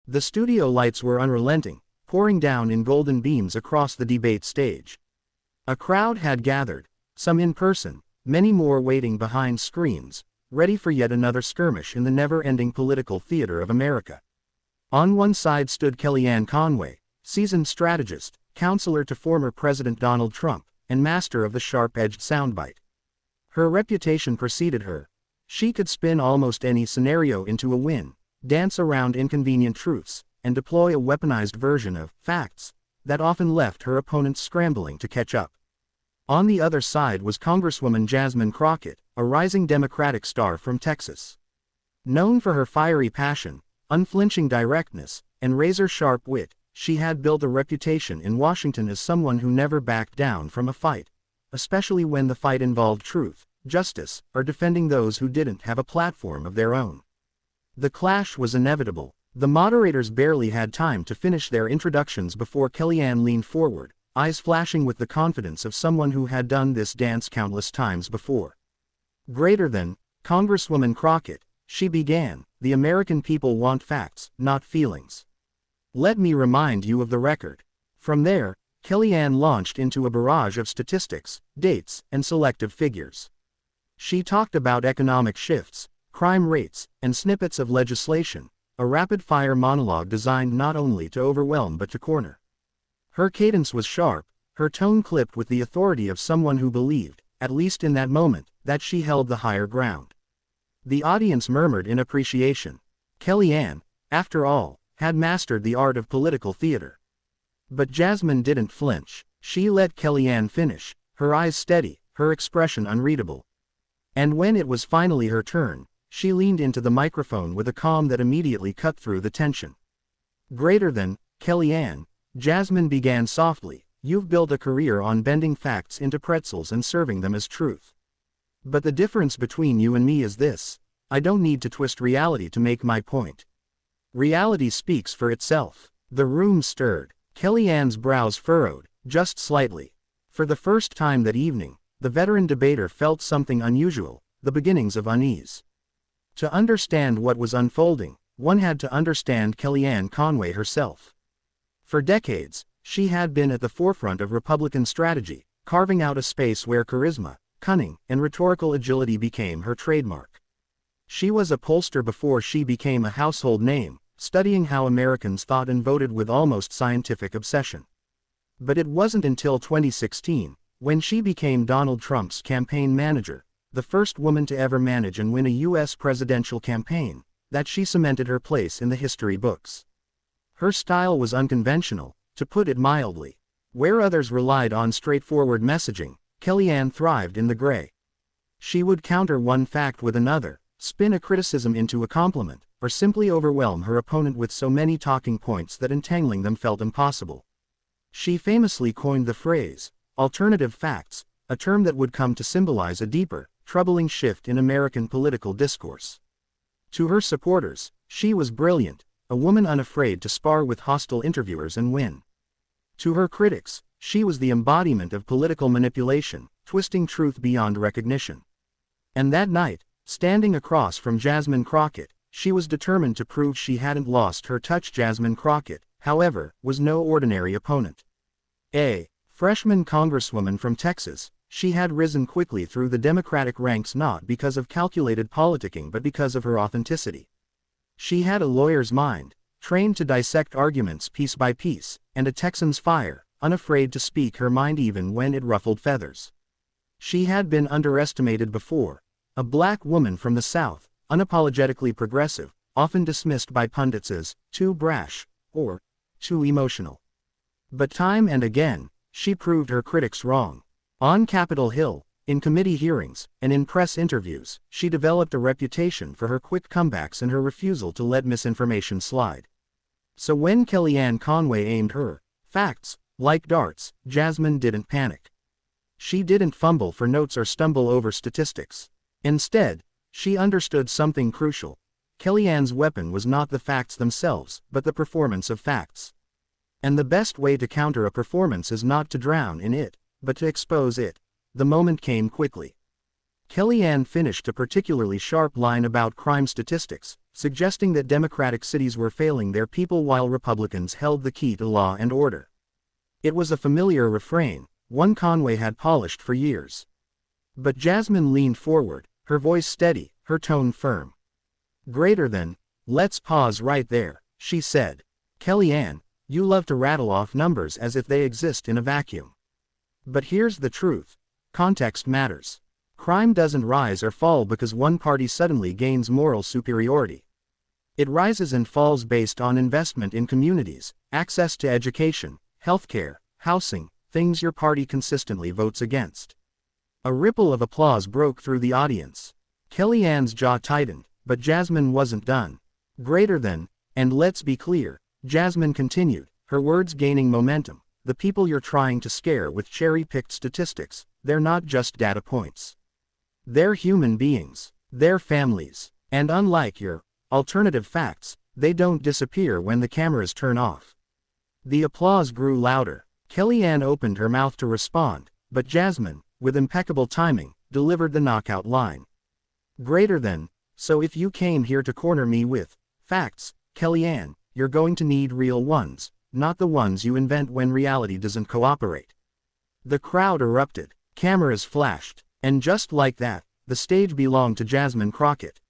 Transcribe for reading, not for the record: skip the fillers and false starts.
The studio lights were unrelenting, pouring down in golden beams across the debate stage. A crowd had gathered, some in person, many more waiting behind screens, ready for yet another skirmish in the never-ending political theater of America. On one side stood Kellyanne Conway, seasoned strategist, counselor to former President Donald Trump, and master of the sharp-edged soundbite. Her reputation preceded her. She could spin almost any scenario into a win, dance around inconvenient truths, and deploy a weaponized version of facts that often left her opponents scrambling to catch up. On the other side was Congresswoman Jasmine Crockett, a rising Democratic star from Texas. Known for her fiery passion, unflinching directness, and razor-sharp wit, she had built a reputation in Washington as someone who never backed down from a fight, especially when the fight involved truth, justice, or defending those who didn't have a platform of their own. The clash was inevitable. The moderators barely had time to finish their introductions before Kellyanne leaned forward, eyes flashing with the confidence of someone who had done this dance countless times before. Greater than Congresswoman Crockett, she began, the American people want facts, not feelings. Let me remind you of the record. From there, Kellyanne launched into a barrage of statistics, dates, and selective figures. She talked about economic shifts, crime rates, and snippets of legislation, a rapid-fire monologue designed not only to overwhelm but to corner. Her cadence was sharp, her tone clipped with the authority of someone who believed, at least in that moment, that she held the higher ground. The audience murmured in appreciation. Kellyanne, after all, had mastered the art of political theater. But Jasmine didn't flinch. She let Kellyanne finish, her eyes steady, her expression unreadable. And when it was finally her turn, she leaned into the microphone with a calm that immediately cut through the tension. Greater than Kellyanne, Jasmine began softly, you've built a career on bending facts into pretzels and serving them as truth. But the difference between you and me is this: I don't need to twist reality to make my point. Reality speaks for itself. The room stirred. Kellyanne's brows furrowed, just slightly. For the first time that evening, the veteran debater felt something unusual, the beginnings of unease. To understand what was unfolding, one had to understand Kellyanne Conway herself. For decades, she had been at the forefront of Republican strategy, carving out a space where charisma, cunning, and rhetorical agility became her trademark. She was a pollster before she became a household name, studying how Americans thought and voted with almost scientific obsession. But it wasn't until 2016, when she became Donald Trump's campaign manager, the first woman to ever manage and win a U.S. presidential campaign, that she cemented her place in the history books. Her style was unconventional, to put it mildly. Where others relied on straightforward messaging, Kellyanne thrived in the gray. She would counter one fact with another, spin a criticism into a compliment, or simply overwhelm her opponent with so many talking points that entangling them felt impossible. She famously coined the phrase, alternative facts, a term that would come to symbolize a deeper, troubling shift in American political discourse. To her supporters, she was brilliant, a woman unafraid to spar with hostile interviewers and win. To her critics, she was the embodiment of political manipulation, twisting truth beyond recognition. And that night, standing across from Jasmine Crockett, she was determined to prove she hadn't lost her touch. Jasmine Crockett, however, was no ordinary opponent. A freshman congresswoman from Texas, she had risen quickly through the Democratic ranks not because of calculated politicking but because of her authenticity. She had a lawyer's mind, trained to dissect arguments piece by piece, and a Texan's fire, unafraid to speak her mind even when it ruffled feathers. She had been underestimated before, a black woman from the South, unapologetically progressive, often dismissed by pundits as too brash, or too emotional. But time and again, she proved her critics wrong. On Capitol Hill, in committee hearings, and in press interviews, she developed a reputation for her quick comebacks and her refusal to let misinformation slide. So when Kellyanne Conway aimed her facts like darts, Jasmine didn't panic. She didn't fumble for notes or stumble over statistics. Instead, she understood something crucial. Kellyanne's weapon was not the facts themselves, but the performance of facts. And the best way to counter a performance is not to drown in it, but to expose it. The moment came quickly. Kellyanne finished a particularly sharp line about crime statistics, suggesting that democratic cities were failing their people while Republicans held the key to law and order. It was a familiar refrain, one Conway had polished for years. But Jasmine leaned forward, her voice steady, her tone firm. Greater than, let's pause right there, she said. Kellyanne, you love to rattle off numbers as if they exist in a vacuum. But here's the truth. Context matters. Crime doesn't rise or fall because one party suddenly gains moral superiority. It rises and falls based on investment in communities, access to education, healthcare, housing, things your party consistently votes against. A ripple of applause broke through the audience. Kellyanne's jaw tightened, but Jasmine wasn't done. Greater than, and let's be clear, Jasmine continued, her words gaining momentum. The people you're trying to scare with cherry-picked statistics, they're not just data points. They're human beings, they're families, and unlike your alternative facts, they don't disappear when the cameras turn off. The applause grew louder. Kellyanne opened her mouth to respond, but Jasmine, with impeccable timing, delivered the knockout line. Greater than, so if you came here to corner me with facts, Kellyanne, you're going to need real ones, not the ones you invent when reality doesn't cooperate. The crowd erupted, cameras flashed, and just like that, the stage belonged to Jasmine Crockett.